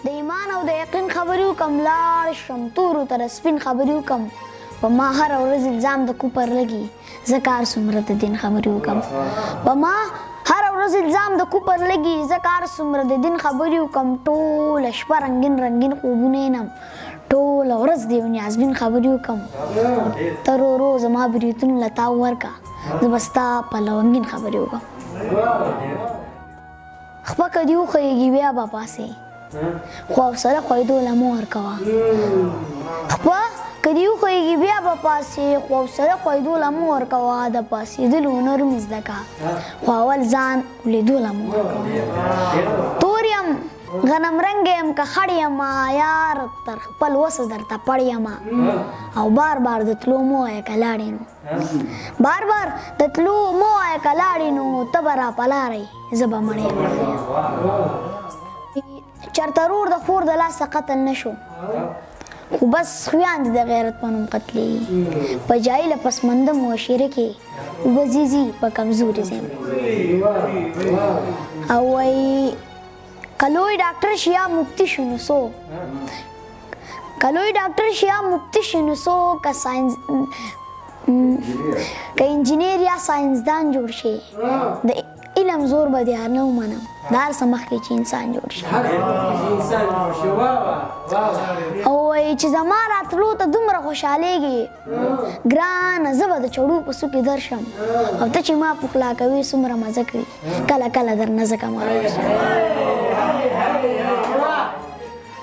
د ایمان او د یقین خبرې وکم لاړ شم تورو ته سپین خبرې وکم په ما هره ورځ الزام د کوپر لګي زه کار څومره د دین خبرې وکم په ما هره ورځ الزام د کوپر لګي زه کار څومره د دین خبرې وکم ټوله شپه رنګین رنګین خوبونه ینم ټوله ورځ د یو نیازبین خبرې وکم ته ورو ورو زما بریتونو له تاو ورکه زه به ستا په لونګین خبرې وکم خپه که دې وښیږي بیا به پاسې خو حوصله ښویدو له مه ورکوه خپه که دې وښیږي بیا به پاسې خو حوصله ښویدو له مه ورکوه د پاسېدلو هنر مې زده که خو اول ځان لیدو له مه ورکوه تور یم غنم رنګ یم که خړ یمه یار تر خپل وسه درته پړ یمه او بار بار د تلو مه وایه که لاړې نو بار بار د تلو مه وایه که لاړې نو ته به راپه لارئ زه به مړ یم چرته رور د خور د لاسه قتل نه شو خو بس خویان دي د غیرت په نوم قتلېږي په جاهله پسمانده معاشره کې اوبه ځي په کمزوري ځیم او وایي که لوی ډاکټر شي یا مفتی شي نو څو که لوی ډاکټر شي یا مفتی شي نو څو که انجینیر یا ساینسدان جوړ شي د علم زور به دې هر نه ومنم د هر څه مخکې چې انسان جوړ شي او وایي چې زما راتلو ته دومره خوشحالېږي ګرانه زه به د چړو په څوکې درشم او ته چې ما پخلا کوې څومره مزه کوي کله کله درنه ځکه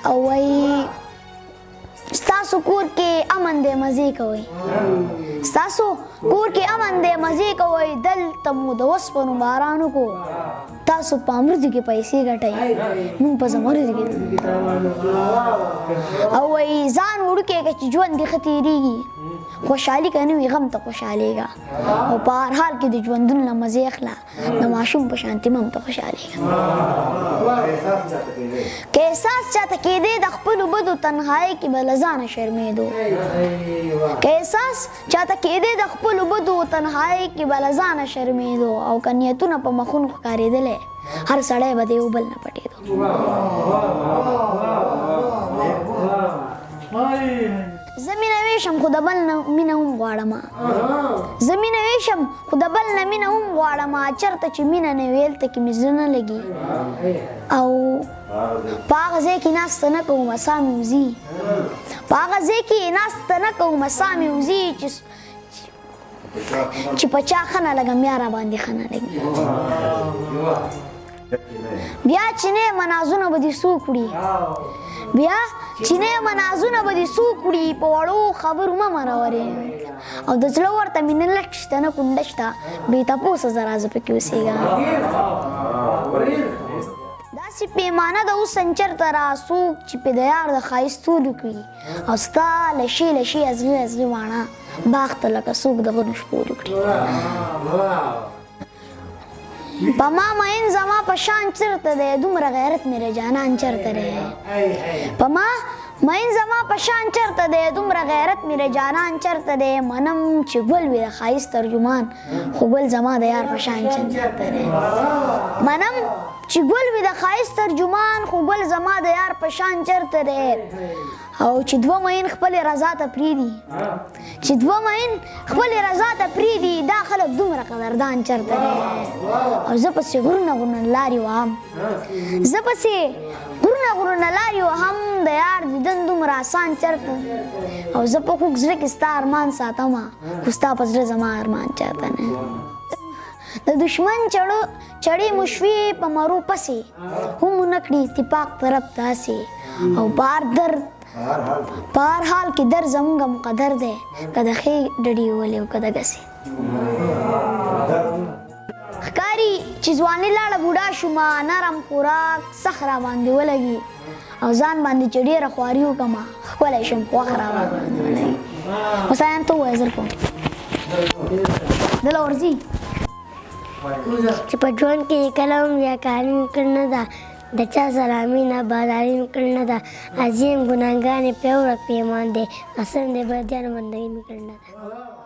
او وایي ستاسو کور کې امن دی مزې کوئ ستاسو کور کې امن دی مزې کوئ دلته مو د وسپنو باران وکړو تاسو په امرودو کې پیسې ګټئ موږ په زمرودو کې او وایي ځان وړوکی که چې ژوند دې ښه تېرېږي خوشحالي که نه وي غم ته خوشحالېږه او په هر حال کې د ژوندون نه مزې اخله د ماشوم په شانتې مه هم ته خوشحالېږه که احساس چاته کېدی د خپلو بدو تنهایۍ کې به له ځانه شرمېدو که احساس چاته کېدی د خپلو بدو تنهایۍ کې به له ځانه شرمېدو او که نیتونه په مخونو ښکارېدلی هر سړی به د یو بل نه پټېدو زه مینه ویشم خو د بل نه مینه هم غواړمه زه مینه ویشم خو د بل نه مینه هم غواړمه چېرته چې مینه نه وي هلته کې مې زړه نه لګي او په هغه ځای کې ناسته نه کوم ساه مې وځي په هغه ځای کې ناسته نه کوم ساه مې وځي چې په چا ښه نه لګم یا راباندې ښه نه لګي بیا چې نه یې منازونه به دې څوک وړي بیا چې نه یې منازونه به دې څوک وړي په وړو خبرو مه مرورې او د زړه ورته مینه لږ شته نه کونډه شته بې تپوسه زه راځه پکې اوسېږه داسې پیمانه د اوسن چېرته را څوک چې پې د یار د ښایستولو کړي او ستا لشې لشې ازغي ازغي واڼه باغ ته لکه څوک د غنو شپولو کړي په ما مین زما په شان چېرته دی دومره غیرت مې جانان چېرته دی په ما مین زما په شان چېرته دی دومره غیرت مې جانان چېرته دی منم چې ګل وي د ښایست ترجمان خو ګل زما د یار په شان چېرته دی منم چې ګل وي د ښایست ترجمان خو ګل زما د یار په شان چېرته دی او چې دوه مین خپلې رضا ته پرېږدي چې دوه مین خپلې رضا ته پرېږدي دا خلک دومره قدردان چېرته دی او زه پسې غرونه غرونه لارې وهم زه پسې غرونه غرونه لارې وهم د یار دیدن دومره آسان چېرته او زه په خوږ زړه کې ستا ارمان ساتمه خو ستا په زړه زما ارمان چېرته نه د دشمن چړې مو شوې په مرو پسې هم ونه کړي اتفاق طرف ته هسې او په هر حال کې در زمونږ مقدر دی که د ښې ډډې ولې او که د ګسې ښکاري چې ځواني لاړه بوډا شومه نرم خوراک سخت راباندې ولګي او ځان باندې چې ډېره خواري وکړمه ښکلی شم خوښ راباندې ولګي وسایان ته ووایه زر کوم دله ورځي چې په ژوند کې کله هم ریاکاري مې کړې نه ده د چا سلامي نه باداري مې کړې نه ده عظیم ګناهګار یې پرې ورک پېمان دی قسم دی بدیانو بندګي مې کړې نه ده